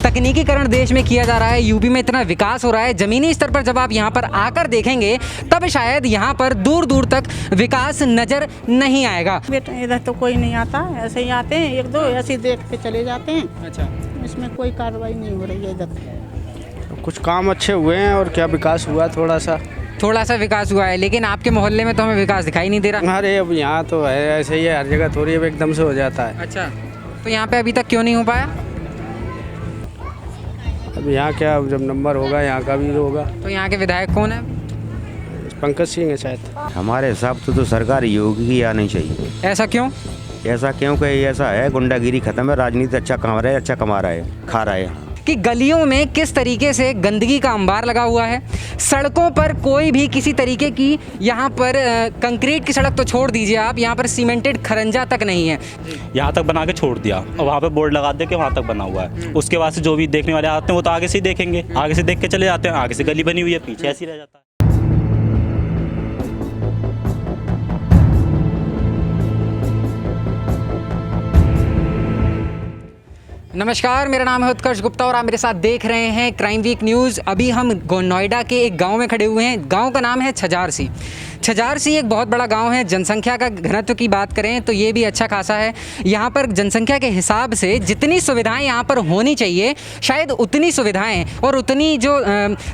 तकनीकीकरण देश में किया जा रहा है, यूपी में इतना विकास हो रहा है, ज़मीनी स्तर पर जब आप यहाँ पर आकर देखेंगे तब शायद यहाँ पर दूर दूर तक विकास नज़र नहीं आएगा। बेटा इधर तो कोई नहीं आता, ऐसे ही आते हैं एक दो, ऐसे ही देख के चले जाते हैं। अच्छा, इसमें कोई कार्रवाई नहीं हो रही है इधर। कुछ काम अच्छे हुए हैं और क्या विकास हुआ, थोड़ा सा विकास हुआ है, लेकिन आपके मोहल्ले में तो हमें विकास दिखाई नहीं दे रहा। अरे अब यहाँ तो है ऐसे ही है, हर जगह थोड़ी अब एकदम से हो जाता है। अच्छा, तो यहाँ पे अभी तक क्यों नहीं हो पाया? अब यहाँ क्या, अब जब नंबर होगा यहाँ का भी होगा। तो यहाँ के विधायक कौन है? पंकज सिंह है शायद। हमारे हिसाब से तो सरकार योगी की आनी चाहिए। ऐसा क्यों? ऐसा क्योंकि ऐसा है, गुंडागिरी खत्म है, राजनीति अच्छा कमा रहे, अच्छा कमा रहा है, खा रहा है। कि गलियों में किस तरीके से गंदगी का अंबार लगा हुआ है, सड़कों पर कोई भी किसी तरीके की यहाँ पर कंक्रीट की सड़क तो छोड़ दीजिए आप, यहाँ पर सीमेंटेड खरंजा तक नहीं है। यहाँ तक बना के छोड़ दिया और वहाँ पे बोर्ड लगा दे के वहाँ तक बना हुआ है। उसके बाद से जो भी देखने वाले आते हैं वो तो आगे से ही देखेंगे, आगे से देख के चले जाते हैं, आगे से गली बनी हुई है, पीछे ऐसे ही रह जाता है। नमस्कार, मेरा नाम है उत्कर्ष गुप्ता और आप मेरे साथ देख रहे हैं क्राइम वीक न्यूज़। अभी हम नोएडा के एक गांव में खड़े हुए हैं। गांव का नाम है छजारसी। छजारसी एक बहुत बड़ा गांव है। जनसंख्या का घनत्व की बात करें तो ये भी अच्छा खासा है। यहाँ पर जनसंख्या के हिसाब से जितनी सुविधाएं यहाँ पर होनी चाहिए, शायद उतनी सुविधाएं और उतनी जो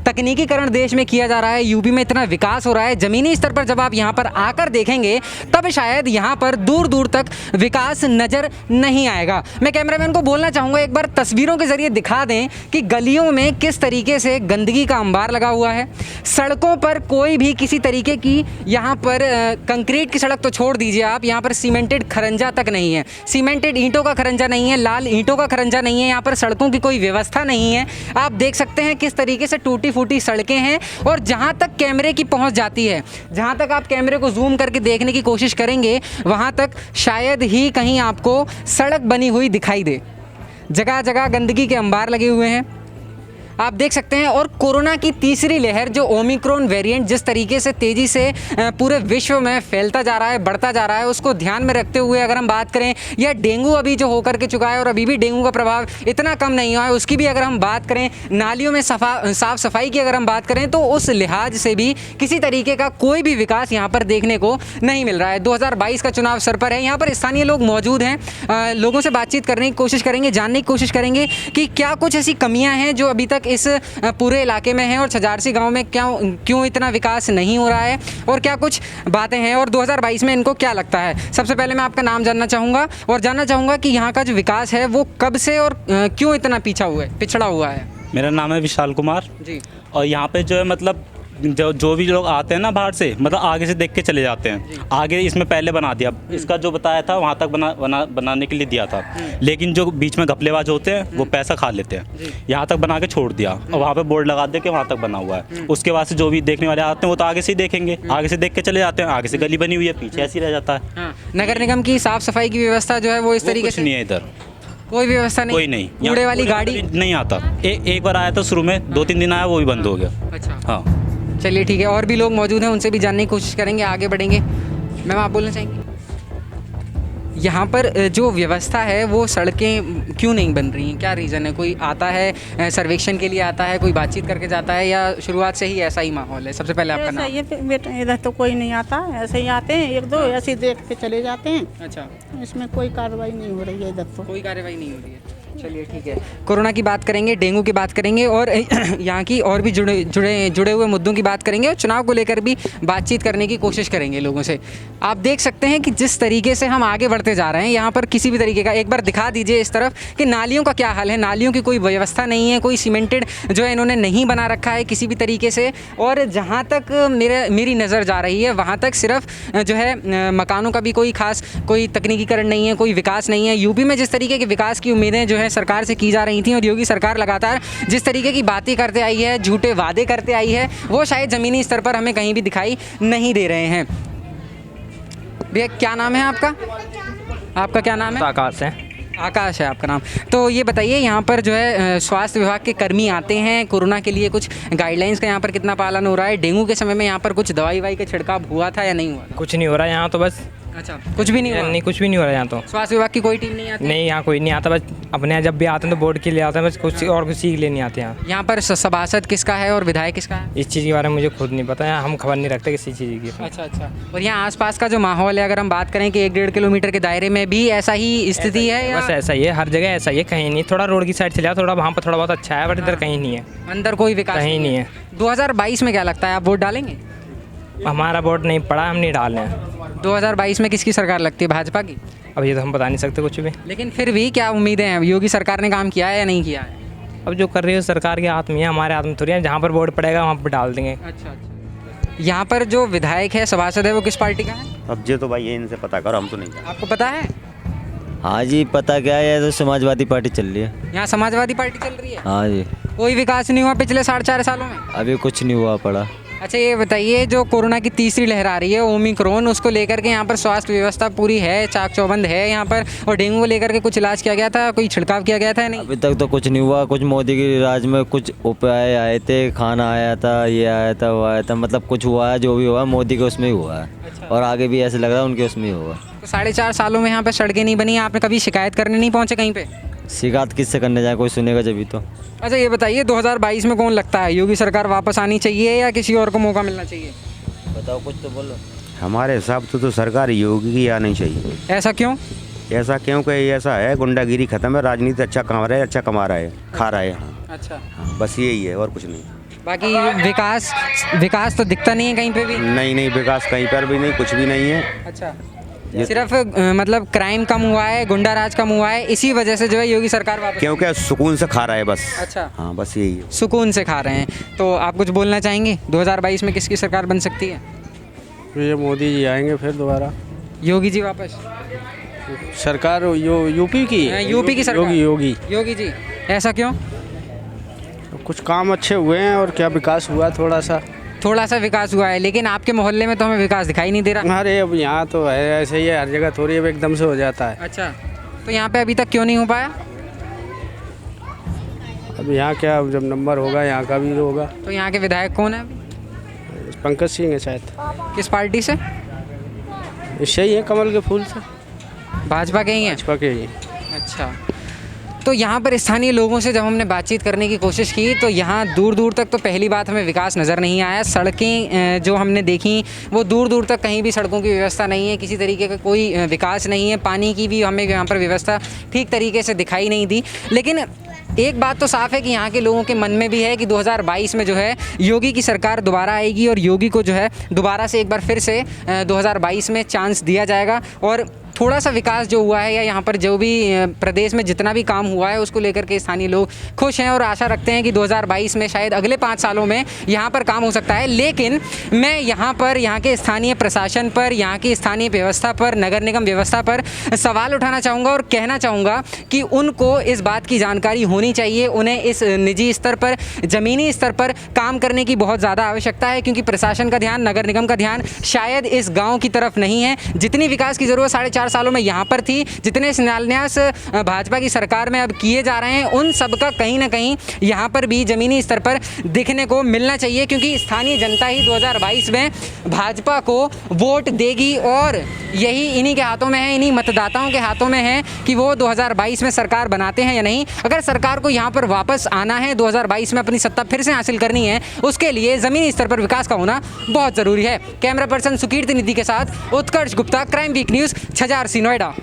तकनीकीकरण देश में किया जा रहा है, यूपी में इतना विकास हो रहा है, ज़मीनी स्तर पर जब आप यहाँ पर आकर देखेंगे तब शायद यहाँ पर दूर दूर तक विकास नज़र नहीं आएगा। मैं कैमरामैन को बोलना चाहूँगा एक बार तस्वीरों के ज़रिए दिखा दें कि गलियों में किस तरीके से गंदगी का अंबार लगा हुआ है, सड़कों पर कोई भी किसी तरीके की यहाँ पर कंक्रीट की सड़क तो छोड़ दीजिए आप, यहाँ पर सीमेंटेड खरंजा तक नहीं है, सीमेंटेड ईंटों का खरंजा नहीं है, लाल ईंटों का खरंजा नहीं है, यहाँ पर सड़कों की कोई व्यवस्था नहीं है। आप देख सकते हैं किस तरीके से टूटी फूटी सड़कें हैं और जहाँ तक कैमरे की पहुँच जाती है, जहाँ तक आप कैमरे को जूम करके देखने की कोशिश करेंगे वहाँ तक शायद ही कहीं आपको सड़क बनी हुई दिखाई दे। जगह जगह गंदगी के अंबार लगे हुए हैं, आप देख सकते हैं। और कोरोना की तीसरी लहर जो ओमिक्रॉन वेरिएंट जिस तरीके से तेज़ी से पूरे विश्व में फैलता जा रहा है, बढ़ता जा रहा है, उसको ध्यान में रखते हुए अगर हम बात करें, या डेंगू अभी जो होकर के चुका है और अभी भी डेंगू का प्रभाव इतना कम नहीं हुआ है, उसकी भी अगर हम बात करें, नालियों में साफ़ सफाई की अगर हम बात करें तो उस लिहाज से भी किसी तरीके का कोई भी विकास यहाँ पर देखने को नहीं मिल रहा है। 2022 का चुनाव सर पर है। यहाँ पर स्थानीय लोग मौजूद हैं, लोगों से बातचीत करने की कोशिश करेंगे, जानने की कोशिश करेंगे कि क्या कुछ ऐसी कमियाँ हैं जो अभी तक इस पूरे इलाके में है और छजारसी गांव में क्यों इतना विकास नहीं हो रहा है और क्या कुछ बातें हैं और 2022 में इनको क्या लगता है। सबसे पहले मैं आपका नाम जानना चाहूँगा और जानना चाहूँगा कि यहाँ का जो विकास है वो कब से और क्यों इतना पिछड़ा हुआ है। मेरा नाम है विशाल कुमार जी। और यहाँ पे जो है मतलब जो भी लोग आते हैं ना बाहर से, मतलब आगे से देख के चले जाते हैं। आगे इसमें पहले बना दिया, इसका जो बताया था वहाँ तक बनाने के लिए दिया था, लेकिन जो बीच में घपलेबाज होते हैं वो पैसा खा लेते हैं। यहाँ तक बना के छोड़ दिया और वहाँ पे बोर्ड लगा दे के वहाँ तक बना हुआ है। उसके बाद से जो भी देखने वाले आते हैं वो तो आगे से ही देखेंगे, आगे से देख के चले जाते हैं, आगे से गली बनी हुई है, पीछे ऐसे ही रह जाता है। नगर निगम की साफ सफाई की व्यवस्था जो है वो इस तरीके से नहीं है, इधर कोई व्यवस्था नहीं, कोई नहीं, कूड़े वाली गाड़ी नहीं आता। एक बार आया था शुरू में, 2-3 दिन आया, वो भी बंद हो गया। अच्छा, हाँ चलिए ठीक है। और भी लोग मौजूद हैं, उनसे भी जानने की कोशिश करेंगे, आगे बढ़ेंगे। मैम आप बोलना चाहेंगे यहाँ पर जो व्यवस्था है वो सड़कें क्यों नहीं बन रही हैं, क्या रीज़न है? कोई आता है सर्वेक्षण के लिए आता है, कोई बातचीत करके जाता है, या शुरुआत से ही ऐसा ही माहौल है? सबसे पहले आपका नाम। ये बेटा इधर तो कोई नहीं आता, ऐसे ही आते हैं एक दो, ऐसे ही देख के चले जाते हैं। अच्छा, इसमें कोई कार्रवाई नहीं हो रही है इधर तो। कोई कार्रवाई नहीं हो रही है। चलिए ठीक है। कोरोना की बात करेंगे, डेंगू की बात करेंगे और यहाँ की और भी जुड़े हुए मुद्दों की बात करेंगे और चुनाव को लेकर भी बातचीत करने की कोशिश करेंगे लोगों से। आप देख सकते हैं कि जिस तरीके से हम आगे बढ़ते जा रहे हैं, यहाँ पर किसी भी तरीके का, एक बार दिखा दीजिए इस तरफ कि नालियों का क्या हाल है। नालियों की कोई व्यवस्था नहीं है, कोई सीमेंटेड जो है इन्होंने नहीं बना रखा है किसी भी तरीके से। और जहाँ तक मेरी नज़र जा रही है वहाँ तक सिर्फ जो है मकानों का भी कोई खास कोई तकनीकीकरण नहीं है, कोई विकास नहीं है। यूपी में जिस तरीके के विकास की उम्मीदें जो है सरकार से की जा रही थी और योगी सरकार लगातार जिस तरीके की बातें करते आई है, झूठे वादे करते आई है, वो शायद ज़मीनी स्तर पर हमें कहीं भी दिखाई नहीं दे रहे हैं। भैया क्या नाम है आपका? आपका क्या नाम है? आकाश है। आकाश है आपका नाम। तो ये बताइए, यहाँ पर जो है स्वास्थ्य विभाग के कर्मी आते हैं कोरोना के लिए, कुछ गाइडलाइंस का यहाँ पर कितना पालन हो रहा है? डेंगू के समय में यहाँ पर कुछ दवाई का छिड़काव हुआ था या नहीं हुआ? कुछ नहीं हो रहा है यहाँ तो, बस अच्छा, कुछ भी नहीं हुआ? नहीं, कुछ भी नहीं हो रहा यहाँ तो। स्वास्थ्य विभाग की कोई टीम नहीं आती? नहीं, यहाँ कोई नहीं आता, बस अपने यहाँ जब भी आते हैं तो बोर्ड के लिए आते हैं, बस कुछ और कुछ सीख लेने आते हैं यहाँ। यहाँ पर सभासद किसका है और विधायक किसका है? इस चीज़ के बारे में मुझे खुद नहीं पता, यहाँ हम खबर नहीं रखते किसी चीज़ की। अच्छा अच्छा। और यहाँ आसपास का जो माहौल है, अगर हम बात करें कि 1-1.5 किलोमीटर के दायरे में भी ऐसा ही स्थिति है या बस ऐसा ही है, हर जगह ऐसा ही है, कहीं नहीं। थोड़ा रोड की साइड चले जाओ, थोड़ा वहाँ पर थोड़ा बहुत अच्छा है, बट इधर कहीं नहीं है, अंदर कोई विकास कहीं नहीं है। 2022 में क्या लगता है, आप वोट डालेंगे? हमारा वोट नहीं पड़ा, हम नहीं डाल रहे हैं। 2022 में किसकी सरकार लगती है, भाजपा की? अब ये तो हम बता नहीं सकते कुछ भी। लेकिन फिर भी क्या उम्मीदें हैं, योगी सरकार ने काम किया है या नहीं किया है? अब जो कर रही है सरकार के हाथ में है, हमारे हाथ में थोड़ी है। जहाँ पर वोट पड़ेगा वहाँ पर डाल देंगे। अच्छा अच्छा। यहाँ पर जो विधायक है, सभासद है, वो किस पार्टी का है? अब ये तो भाई ये इनसे पता करो, हम तो नहीं जानते। आपको पता है? हाँ जी, पता क्या है, तो समाजवादी पार्टी चल रही है। यहाँ समाजवादी पार्टी चल रही है। हाँ जी, कोई विकास नहीं हुआ पिछले 4.5 सालों में? अभी कुछ नहीं हुआ पड़ा। अच्छा, ये बताइए, जो कोरोना की तीसरी लहर आ रही है, ओमिक्रॉन, उसको लेकर के यहाँ पर स्वास्थ्य व्यवस्था पूरी है, चाक चौबंद है यहाँ पर, और डेंगू को लेकर के कुछ इलाज किया गया था, कोई छिड़काव किया गया था या नहीं? अभी तक तो कुछ नहीं हुआ। कुछ मोदी के राज में कुछ उपाय आए थे, खाना आया था, ये आया था, वो आया था, मतलब कुछ हुआ है। जो भी हुआ मोदी के उसमें ही हुआ है। अच्छा। और आगे भी ऐसे लग रहा है उनके उसमें ही होगा। तो 4.5 सालों में यहाँ पर सड़कें नहीं बनी, आपने कभी शिकायत करने नहीं पहुँचे कहीं पे? शिकायत किससे करने जाए, कोई सुनेगा जब भी तो। अच्छा, ये बताइए, 2022 में कौन लगता है, योगी सरकार वापस आनी चाहिए या किसी और को मौका मिलना चाहिए? बताओ, कुछ तो बोलो। हमारे हिसाब से तो सरकार योगी की आनी चाहिए। ऐसा क्यों? ऐसा क्योंकि ऐसा है, गुंडागिरी खत्म है, राजनीति अच्छा कमा रहा है, अच्छा कमा रहा है, खा रहा है। हाँ अच्छा, हाँ, बस यही है और कुछ नहीं। बाकी विकास तो दिखता नहीं है कहीं पे भी? नहीं नहीं, विकास कहीं पर भी नहीं, कुछ भी नहीं है। अच्छा, सिर्फ मतलब क्राइम कम हुआ है, गुंडा राज कम हुआ है, इसी वजह से जो है योगी सरकार वापस? क्योंकि सुकून से खा रहा है बस। अच्छा, हाँ, बस यही है। सुकून से खा रहे हैं। तो आप कुछ बोलना चाहेंगे, 2022 में किसकी सरकार बन सकती है? ये मोदी जी आएंगे फिर दोबारा योगी जी वापस? सरकार यूपी की यूपी की सरकार? योगी जी, ऐसा क्यों? कुछ काम अच्छे हुए हैं और क्या विकास हुआ, थोड़ा सा विकास हुआ है, लेकिन आपके मोहल्ले में तो हमें विकास दिखाई नहीं दे रहा। अरे अब यहाँ तो है ऐसे ही है, हर जगह थोड़ी अब एकदम से हो जाता है। अच्छा, तो यहाँ पे अभी तक क्यों नहीं हो पाया? अब यहाँ क्या, जब नंबर होगा यहाँ का भी होगा। तो यहाँ के विधायक कौन है अभी? पंकज सिंह है शायद। किस पार्टी से? इससे ही है, कमल के फूल से, भाजपा के ही हैं? भाजपा के ही। अच्छा, तो यहाँ पर स्थानीय लोगों से जब हमने बातचीत करने की कोशिश की तो यहाँ दूर दूर तक तो पहली बात हमें विकास नज़र नहीं आया। सड़कें जो हमने देखी वो दूर दूर तक कहीं भी सड़कों की व्यवस्था नहीं है, किसी तरीके का कोई विकास नहीं है। पानी की भी हमें यहाँ पर व्यवस्था ठीक तरीके से दिखाई नहीं दी। लेकिन एक बात तो साफ़ है कि यहाँ के लोगों के मन में भी है कि 2022 में जो है योगी की सरकार दोबारा आएगी और योगी को जो है दोबारा से एक बार फिर से 2022 में चांस दिया जाएगा। और थोड़ा सा विकास जो हुआ है या यहाँ पर जो भी प्रदेश में जितना भी काम हुआ है उसको लेकर के स्थानीय लोग खुश हैं और आशा रखते हैं कि 2022 में शायद अगले 5 सालों में यहाँ पर काम हो सकता है। लेकिन मैं यहाँ पर यहाँ के स्थानीय प्रशासन पर, यहाँ की स्थानीय व्यवस्था पर, नगर निगम व्यवस्था पर सवाल उठाना चाहूँगा और कहना चाहूँगा कि उनको इस बात की जानकारी होनी चाहिए। उन्हें इस निजी स्तर पर, ज़मीनी स्तर पर काम करने की बहुत ज़्यादा आवश्यकता है, क्योंकि प्रशासन का ध्यान, नगर निगम का ध्यान शायद इस गाँव की तरफ नहीं है। जितनी विकास की ज़रूरत 4.5 सालों में यहाँ पर थी, जितने शिलान्यास भाजपा की सरकार में अब किए जा रहे हैं, उन सब का कहीं ना कहीं यहाँ पर भी ज़मीनी स्तर पर दिखने को मिलना चाहिए, क्योंकि स्थानीय जनता ही 2022 में भाजपा को वोट देगी और यही इन्हीं के हाथों में है, इन्हीं मतदाताओं के हाथों में है कि वो 2022 में सरकार बनाते हैं या नहीं। अगर सरकार को यहाँ पर वापस आना है, 2022 में अपनी सत्ता फिर से हासिल करनी है, उसके लिए ज़मीनी स्तर पर विकास का होना बहुत ज़रूरी है। कैमरा पर्सन सुकीर्ति निधि के साथ Utkarsh Gupta, crime week news, 6000 Noida.